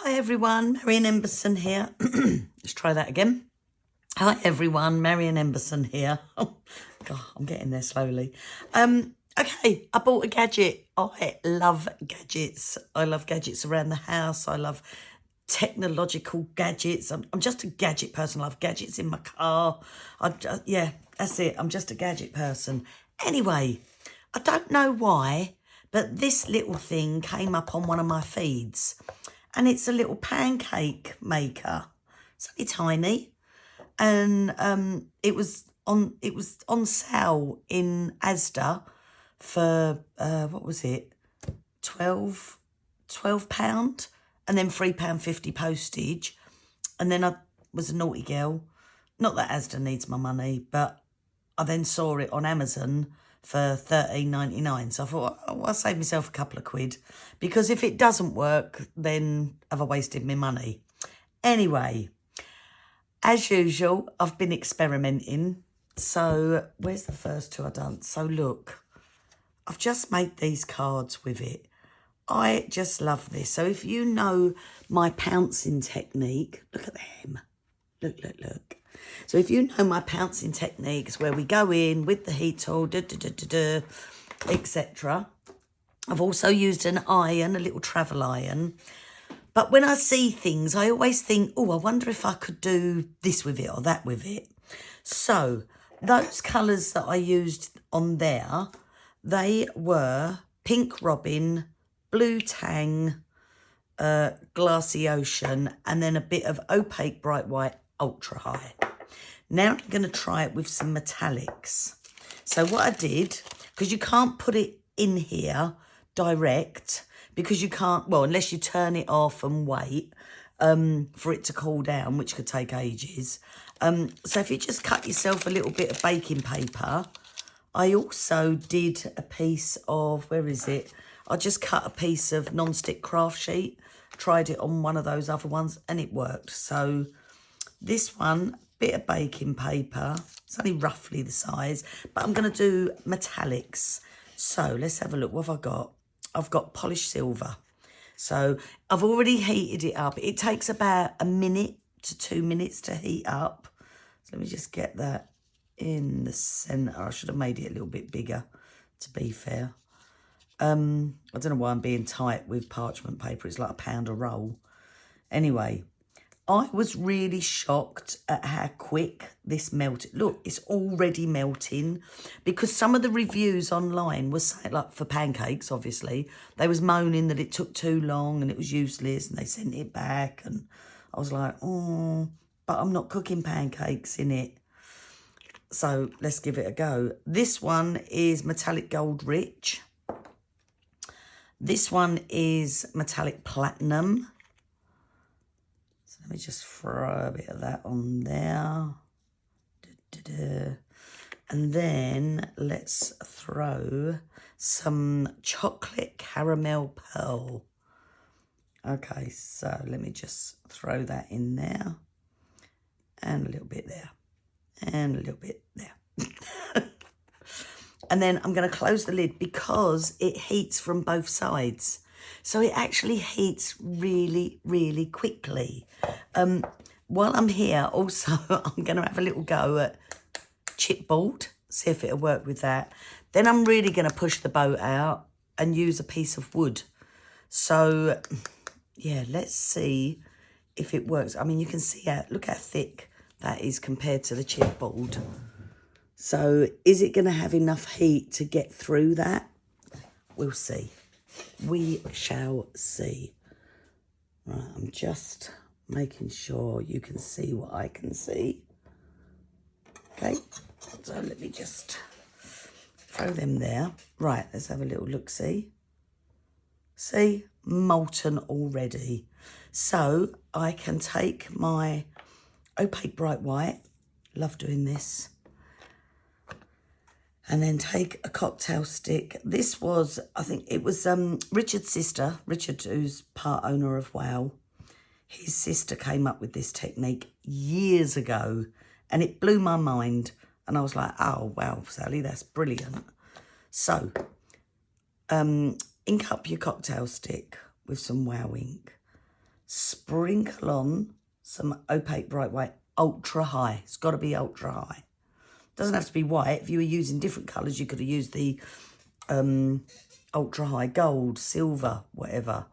Hi everyone, marionemberson here. Let's try that again. Hi everyone, marionemberson here. Oh, God, I'm getting there slowly. Okay, I bought a gadget. I love gadgets. I love gadgets around the house. I love technological gadgets. I'm just a gadget person. I love gadgets in my car. Yeah, that's it. I'm just a gadget person. Anyway, I don't know why, but this little thing came up on one of my feeds. And it's a little pancake maker. It's only tiny. And it was on sale in Asda for what was it? £12, and then £3.50 postage. And then I was a naughty girl. Not that Asda needs my money, but I then saw it on Amazon for $13.99. So I thought, oh, I'll save myself a couple of quid, because if it doesn't work, then have I wasted my money? Anyway, as usual, I've been experimenting. So where's the first two I've done? So look, I've just made these cards with it. I just love this. So if you know my pouncing technique, look at them. Look. So if you know my pouncing techniques, where we go in with the heat tool, etc. I've also used an iron, a little travel iron. But when I see things, I always think, oh, I wonder if I could do this with it or that with it. So those colours that I used on there, they were Pink Robin, Blue Tang, Glassy Ocean, and then a bit of Opaque Bright White Ultra High. Now I'm going to try it with some metallics. So what I did, because you can't put it in here direct, because you can't, well, unless you turn it off and wait for it to cool down, which could take ages. So if you just cut yourself a little bit of baking paper, I also did a piece of, where is it? I just cut a piece of non-stick craft sheet, tried it on one of those other ones, and it worked. So this one, bit of baking paper, it's only roughly the size, but I'm going to do metallics. So let's have a look. What have I got? I've got polished silver. So I've already heated it up. It takes about 1 minute to 2 minutes to heat up. So let me just get that in the centre. I should have made it a little bit bigger, to be fair. I don't know why I'm being tight with parchment paper. It's like £1 a roll. Anyway, I was really shocked at how quick this melted. Look, it's already melting, because some of the reviews online was saying, like for pancakes, obviously, they was moaning that it took too long and it was useless, and they sent it back. And I was like, oh, but I'm not cooking pancakes in it. So let's give it a go. This one is metallic gold rich. This one is metallic platinum. Let me just throw a bit of that on there. And then let's throw some chocolate caramel pearl. Okay, so let me just throw that in there. And a little bit there. And a little bit there. And then I'm going to close the lid, because it heats from both sides. So it actually heats really, really quickly. While I'm here, also, I'm going to have a little go at Chipboard, see if it'll work with that. Then I'm really going to push the boat out and use a piece of wood. So, yeah, let's see if it works. I mean, you can see look how thick that is compared to the chipboard. So is it going to have enough heat to get through that? We'll see. We shall see. Right, I'm just making sure you can see what I can see. Okay, so let me just throw them there. Right, let's have a little look-see. See, molten already. So I can take my Opaque Bright White, love doing this, and then take a cocktail stick. This was, I think it was Richard's sister, Richard, who's part owner of Wow. His sister came up with this technique years ago, and it blew my mind. And I was like, oh, wow, Sally, that's brilliant. So, ink up your cocktail stick with some Wow ink. sprinkle on some opaque bright white, ultra high. It's got to be ultra high. Doesn't have to be white. If you were using different colours, you could have used the ultra high gold, silver, whatever.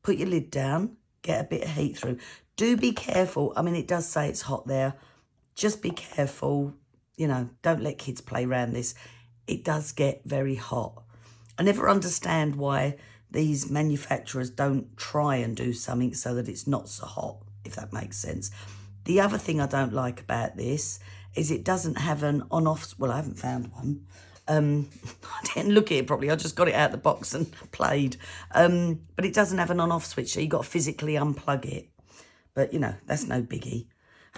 Put your lid down, get a bit of heat through. Do be careful. I mean, it does say it's hot there. Just be careful. You know, don't let kids play around this. It does get very hot. I never understand why these manufacturers don't try and do something so that it's not so hot, if that makes sense. The other thing I don't like about this is it doesn't have an on-off. Well, I haven't found one. I didn't look at it properly. I just got it out of the box and played. But it doesn't have an on-off switch, so you've got to physically unplug it. But, you know, that's no biggie.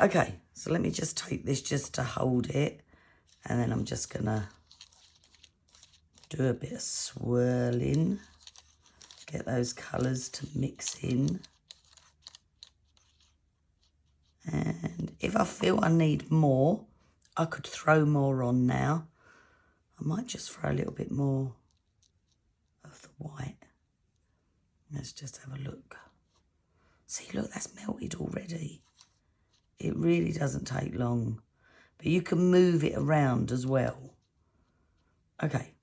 Okay, so let me just take this just to hold it. And then I'm just going to do a bit of swirling. Get those colours to mix in. And if I feel I need more, I could throw more on now. I might just throw a little bit more of the white. Let's just have a look. See, look, that's melted already. It really doesn't take long. But you can move it around as well. Okay,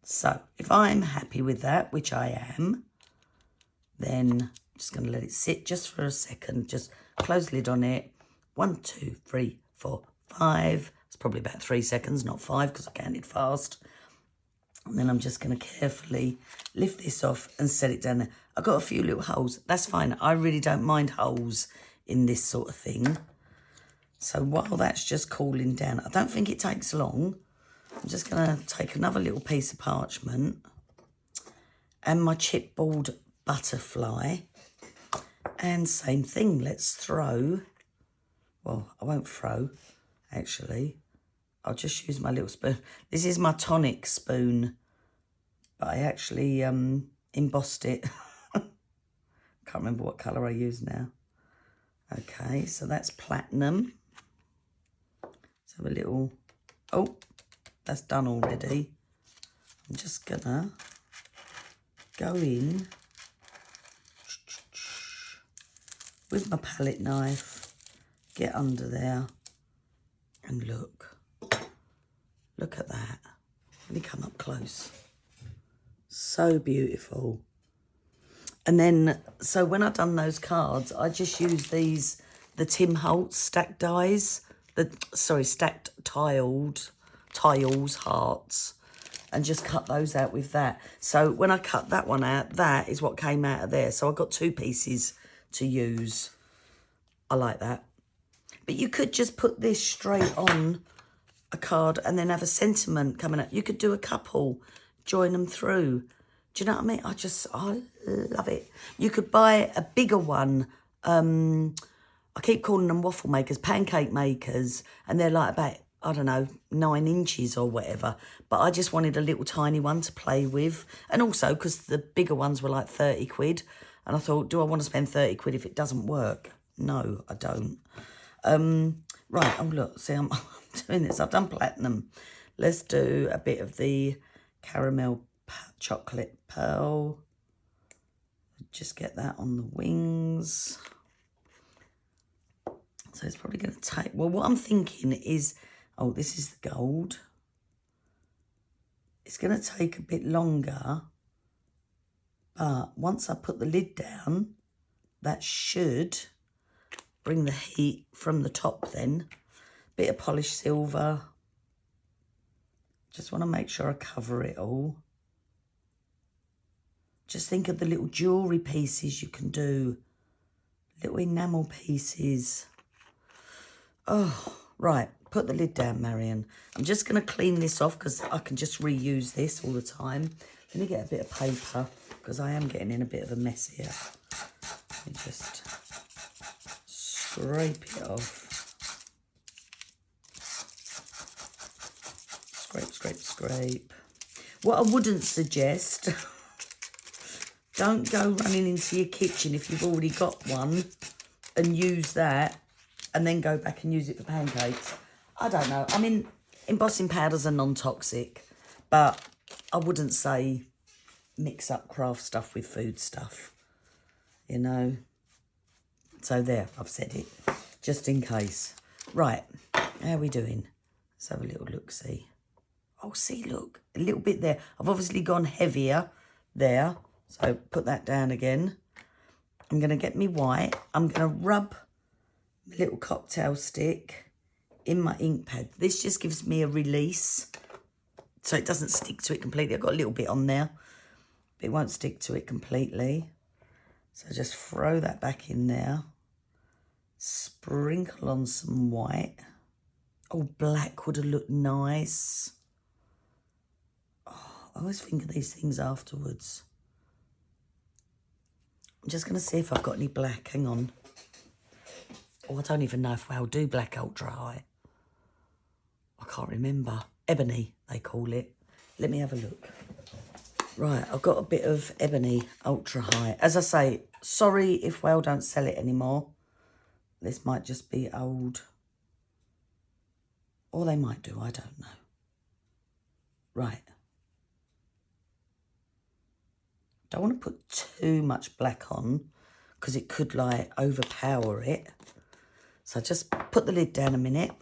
so if I'm happy with that, which I am, then I'm just going to let it sit just for a second. Just close the lid on it. 1, 2, 3, 4, 5. It's probably about 3 seconds, not 5, because I counted fast. And then I'm just going to carefully lift this off and set it down there. I've got a few little holes. That's fine. I really don't mind holes in this sort of thing. So while that's just cooling down, I don't think it takes long. I'm just going to take another little piece of parchment and my chipboard butterfly. And same thing, let's throw. Well, I won't throw, actually. I'll just use my little spoon. This is my tonic spoon, but I actually embossed it. Can't remember what colour I use now. Okay, so that's platinum. Let's have a little... Oh, that's done already. I'm just gonna go in with my palette knife, get under there, and look. Look at that. Let me come up close. So beautiful. And then, so when I've done those cards, I just use these, the Tim Holtz stacked dies, stacked tiles, hearts, and just cut those out with that. So when I cut that one out, that is what came out of there. So I've got 2 pieces to use. I like that. But you could just put this straight on a card and then have a sentiment coming out. You could do a couple, join them through. Do you know what I mean? I love it. You could buy a bigger one. I keep calling them waffle makers, pancake makers, and they're like about, I don't know, 9 inches or whatever. But I just wanted a little tiny one to play with. And also because the bigger ones were like 30 quid. And I thought, do I want to spend 30 quid if it doesn't work? No, I don't. Right, oh look, see, I'm doing this. I've done platinum. Let's do a bit of the caramel chocolate pearl. Just get that on the wings. So it's probably going to take... Well, what I'm thinking is... Oh, this is the gold. It's going to take a bit longer. But once I put the lid down, that should bring the heat from the top then. Bit of polished silver. Just want to make sure I cover it all. Just think of the little jewellery pieces you can do. Little enamel pieces. Oh, right. Put the lid down, Marion. I'm just going to clean this off because I can just reuse this all the time. Let me get a bit of paper because I am getting in a bit of a mess here. Let me just scrape it off. Scrape, scrape, scrape. What I wouldn't suggest... Don't go running into your kitchen if you've already got one and use that and then go back and use it for pancakes. I don't know. I mean, embossing powders are non-toxic, but I wouldn't say mix up craft stuff with food stuff, you know. So there, I've said it, just in case. Right, how are we doing? Let's have a little look, see. Oh, see, look, a little bit there. I've obviously gone heavier there, so put that down again. I'm going to get me white. I'm going to rub my little cocktail stick in my ink pad. This just gives me a release, so it doesn't stick to it completely. I've got a little bit on there, but it won't stick to it completely. So just throw that back in there. Sprinkle on some white. Oh, black would have looked nice. Oh, I always think of these things afterwards. I'm just going to see if I've got any black. Hang on. Oh, I don't even know if I'll do black ultra high. I can't remember. Ebony, they call it. Let me have a look. Right, I've got a bit of Ebony ultra high. As I say, sorry if Well don't sell it anymore. This might just be old. Or they might do, I don't know. Right. Don't want to put too much black on because it could like overpower it. So just put the lid down a minute.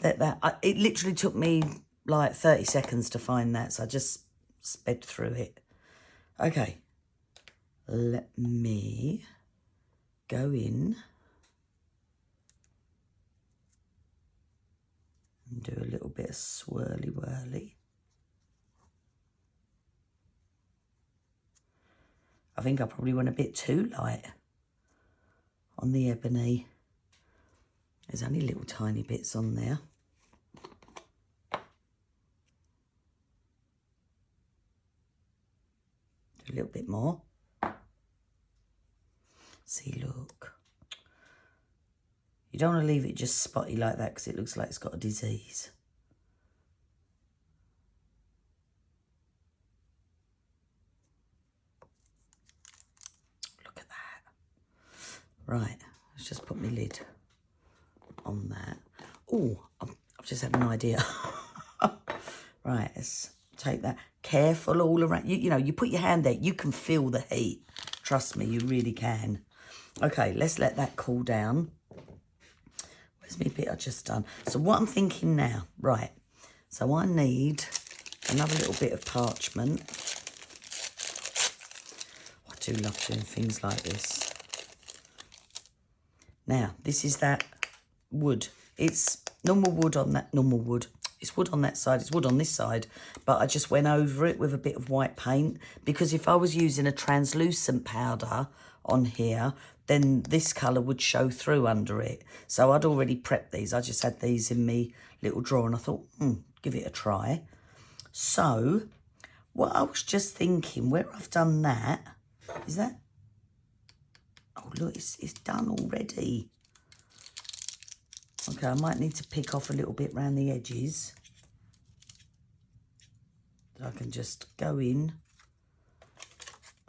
Let that, it literally took me like 30 seconds to find that, so I just sped through it. Okay, let me go in and do a little bit of swirly whirly. I think I probably went a bit too light on the ebony. There's only little tiny bits on there. Do a little bit more. See, look. You don't want to leave it just spotty like that because it looks like it's got a disease. Look at that. Right, let's just put my lid on that. Oh, I've just had an idea. Right, let's take that. Careful all around. You know, you put your hand there, you can feel the heat. Trust me, you really can. Okay, let's let that cool down. Where's my bit I just done? So what I'm thinking now, right, so I need another little bit of parchment. I do love doing things like this. Now, this is that wood. It's normal wood on that, normal wood. It's wood on that side, it's wood on this side, but I just went over it with a bit of white paint because if I was using a translucent powder on here, then this colour would show through under it. So I'd already prepped these. I just had these in my little drawer and I thought, give it a try. So what I was just thinking, where I've done that, is that, oh look, it's done already. Okay, I might need to pick off a little bit around the edges. So I can just go in.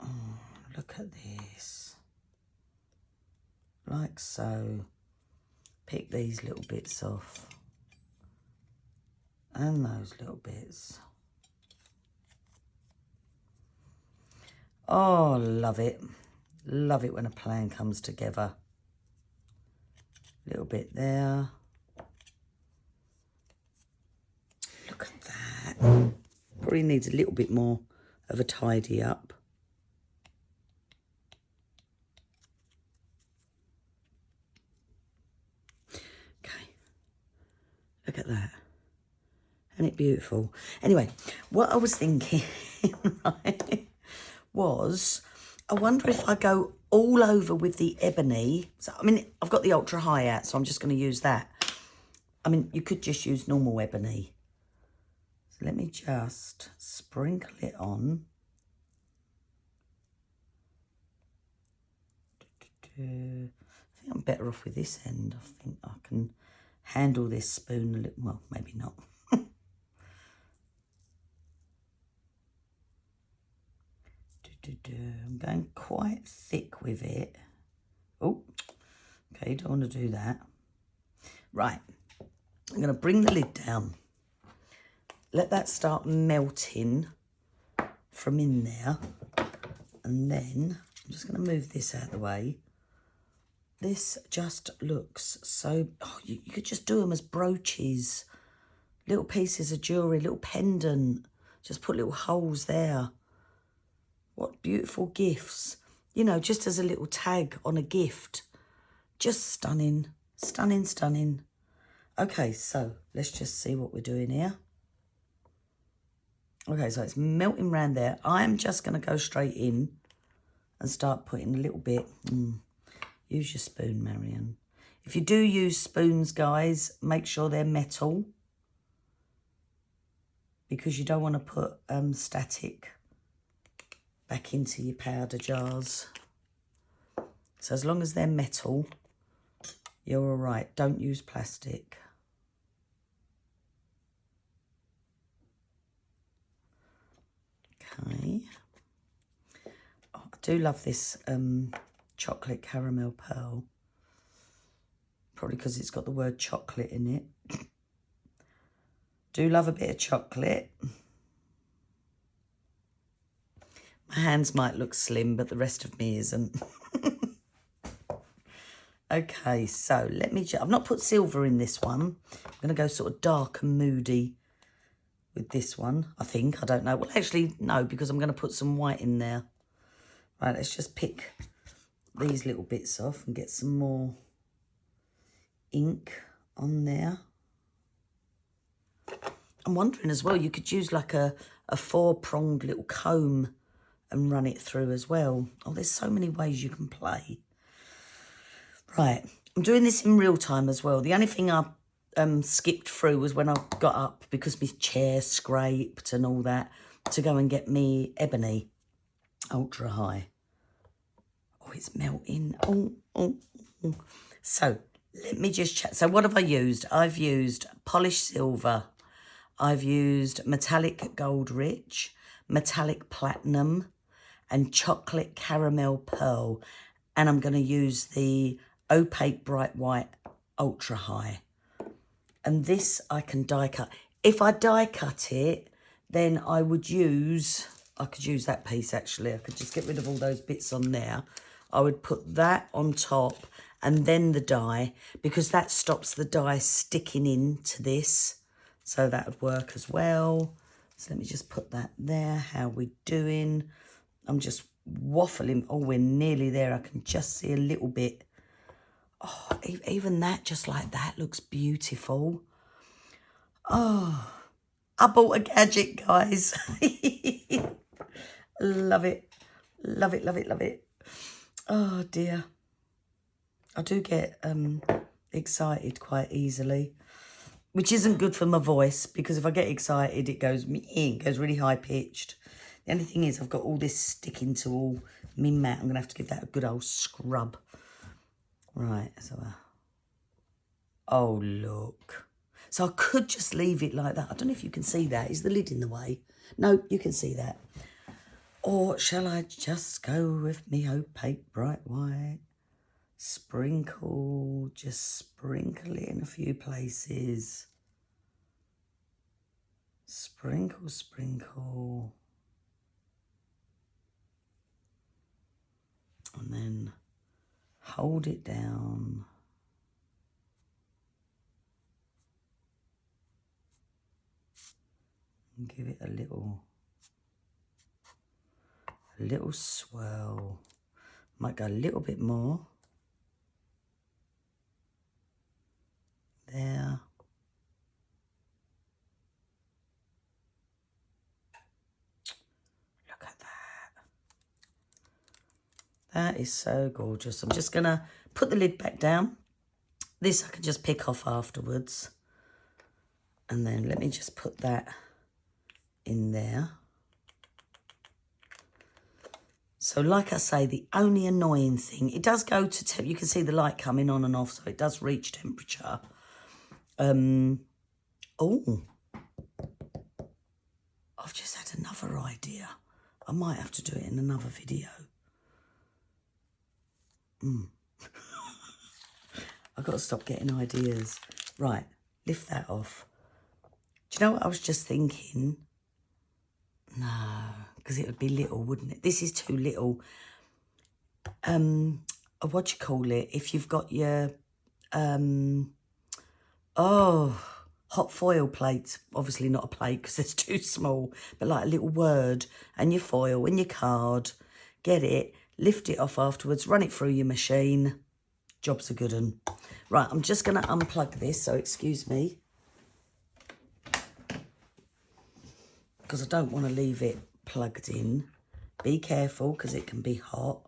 Oh, look at this. Like so. Pick these little bits off. And those little bits. Oh, love it. Love it when a plan comes together. Little bit there. Look at that. Probably needs a little bit more of a tidy up. Okay. Look at that. Isn't it beautiful? Anyway, what I was thinking, right, was I wonder if I go all over with the ebony. So, I mean, I've got the ultra high out, so I'm just going to use that. I mean, you could just use normal ebony. So let me just sprinkle it on. I think I'm better off with this end. I think I can handle this spoon a little, well, maybe not. I'm going quite thick with it. Oh, okay, don't want to do that. Right, I'm going to bring the lid down. Let that start melting from in there. And then I'm just going to move this out of the way. This just looks so... Oh, you could just do them as brooches. Little pieces of jewellery, little pendant. Just put little holes there. What beautiful gifts. You know, just as a little tag on a gift. Just stunning. Stunning, stunning. Okay, so let's just see what we're doing here. Okay, so it's melting around there. I'm just going to go straight in and start putting a little bit... Use your spoon, Marion. If you do use spoons, guys, make sure they're metal, because you don't want to put static back into your powder jars. So as long as they're metal, you're all right. Don't use plastic. Okay. Oh, I do love this chocolate caramel pearl. Probably because it's got the word chocolate in it. Do love a bit of chocolate. My hands might look slim, but the rest of me isn't. Okay, so let me I've not put silver in this one. I'm going to go sort of dark and moody with this one, I think. I don't know. Well, actually, no, because I'm going to put some white in there. Right, let's just pick these little bits off and get some more ink on there. I'm wondering as well, you could use like a 4-pronged little comb and run it through as well. Oh, there's so many ways you can play. Right, I'm doing this in real time as well. The only thing I skipped through was when I got up, because my chair scraped and all that, to go and get me Ebony Ultra High. Oh, it's melting. Oh. So, let me just check. So, what have I used? I've used polished silver. I've used metallic gold rich, metallic platinum, and chocolate caramel pearl. And I'm going to use the opaque bright white ultra high. And this I can die cut. If I die cut it, then I could use that piece actually. I could just get rid of all those bits on there. I would put that on top and then the die, because that stops the die sticking into this. So that would work as well. So let me just put that there. How we doing? I'm just waffling. Oh, we're nearly there. I can just see a little bit. Oh, even that, just like that, looks beautiful. Oh, I bought a gadget, guys. Love it. Love it, love it, love it. Oh, dear. I do get excited quite easily, which isn't good for my voice, because if I get excited, it goes really high-pitched. The only thing is I've got all this sticking to all me mat. I'm going to have to give that a good old scrub. Right, so... oh, look. So I could just leave it like that. I don't know if you can see that. Is the lid in the way? No, you can see that. Or shall I just go with me opaque bright white? Sprinkle, just sprinkle it in a few places. Sprinkle, sprinkle. And then hold it down. And give it a little swirl. Might go a little bit more. There. Look at that. That is so gorgeous. I'm just going to put the lid back down. This I can just pick off afterwards. And then let me just put that in there. So like I say, the only annoying thing, it does go to, you can see the light coming on and off, so it does reach temperature. Oh, I've just had another idea. I might have to do it in another video. I've got to stop getting ideas. Right, lift that off. Do you know what I was just thinking? No, because it would be little, wouldn't it? This is too little. what do you call it? If you've got your, hot foil plates, obviously not a plate because it's too small, but like a little word and your foil and your card, get it, lift it off afterwards, run it through your machine. Job's a good one. Right, I'm just going to unplug this, so excuse me. Because I don't want to leave it plugged in. Be careful because it can be hot.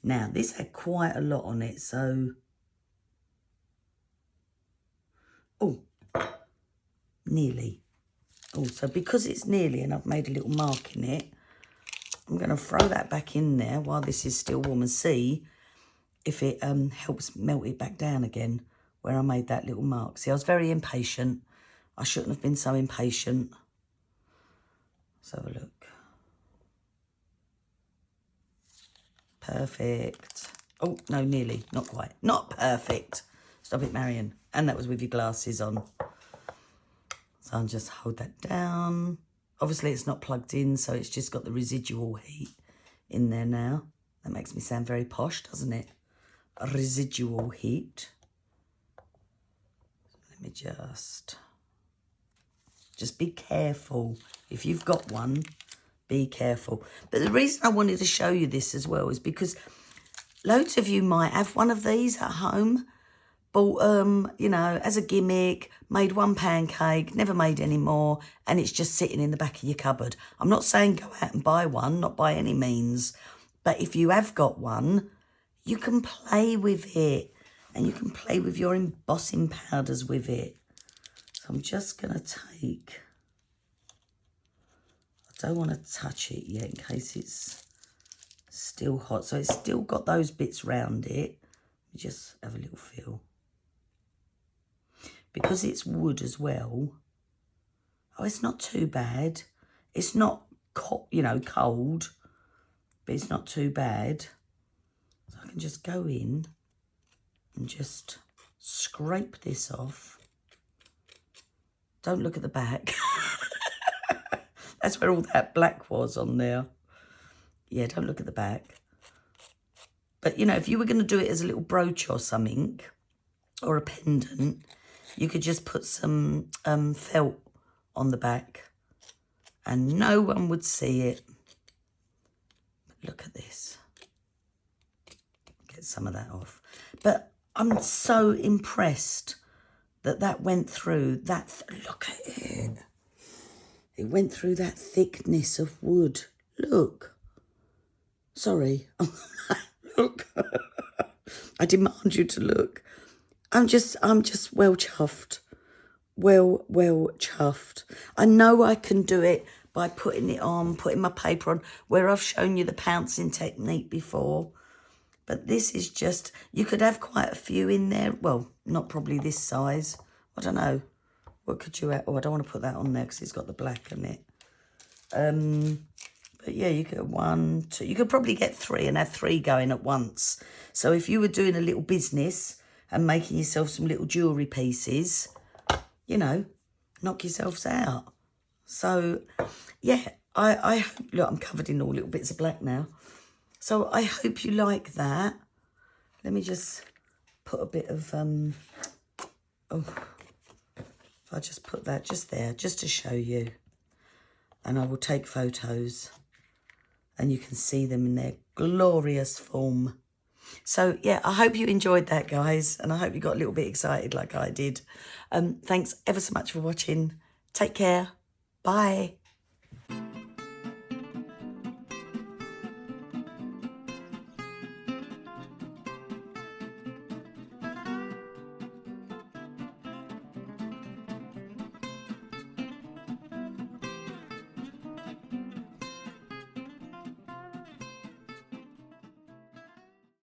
Now, this had quite a lot on it, so... Oh, nearly. Oh, so because it's nearly and I've made a little mark in it, I'm going to throw that back in there while this is still warm and see if it helps melt it back down again where I made that little mark. See, I was very impatient. I shouldn't have been so impatient. Let's have a look. Perfect. Oh, no, nearly. Not quite. Not perfect. Stop it, Marion. And that was with your glasses on. So I'll just hold that down. Obviously, it's not plugged in, so it's just got the residual heat in there now. That makes me sound very posh, doesn't it? Residual heat. Let me just be careful. If you've got one, be careful. But the reason I wanted to show you this as well is because loads of you might have one of these at home, bought you know, as a gimmick, made one pancake, never made any more, and it's just sitting in the back of your cupboard. I'm not saying go out and buy one, not by any means, but if you have got one, you can play with it, and you can play with your embossing powders with it. So I'm just going to take... I don't want to touch it yet in case it's still hot. So it's still got those bits round it. Let me just have a little feel. Because it's wood as well. Oh, it's not too bad. It's not, you know, cold, but it's not too bad. So I can just go in and just scrape this off. Don't look at the back. That's where all that black was on there. Yeah, don't look at the back. But, you know, if you were going to do it as a little brooch or something, or a pendant, you could just put some felt on the back and no one would see it. But look at this. Get some of that off. But I'm so impressed that that went through that. Look at it. It went through that thickness of wood. Look. Sorry. Look. I demand you to look. I'm just well chuffed. Well chuffed. I know I can do it by putting it on, putting my paper on, where I've shown you the pouncing technique before. But this is just, you could have quite a few in there. Well, not probably this size. I don't know. What could you add? Oh, I don't want to put that on there because it's got the black in it. But yeah, you could have 1, 2. You could probably get 3 and have 3 going at once. So if you were doing a little business and making yourself some little jewellery pieces, you know, knock yourselves out. So, yeah, I hope, look, I'm covered in all little bits of black now. So I hope you like that. Let me just put a bit of, if I just put that just there, just to show you. And I will take photos and you can see them in their glorious form. So, yeah, I hope you enjoyed that, guys. And I hope you got a little bit excited like I did. Thanks ever so much for watching. Take care. Bye.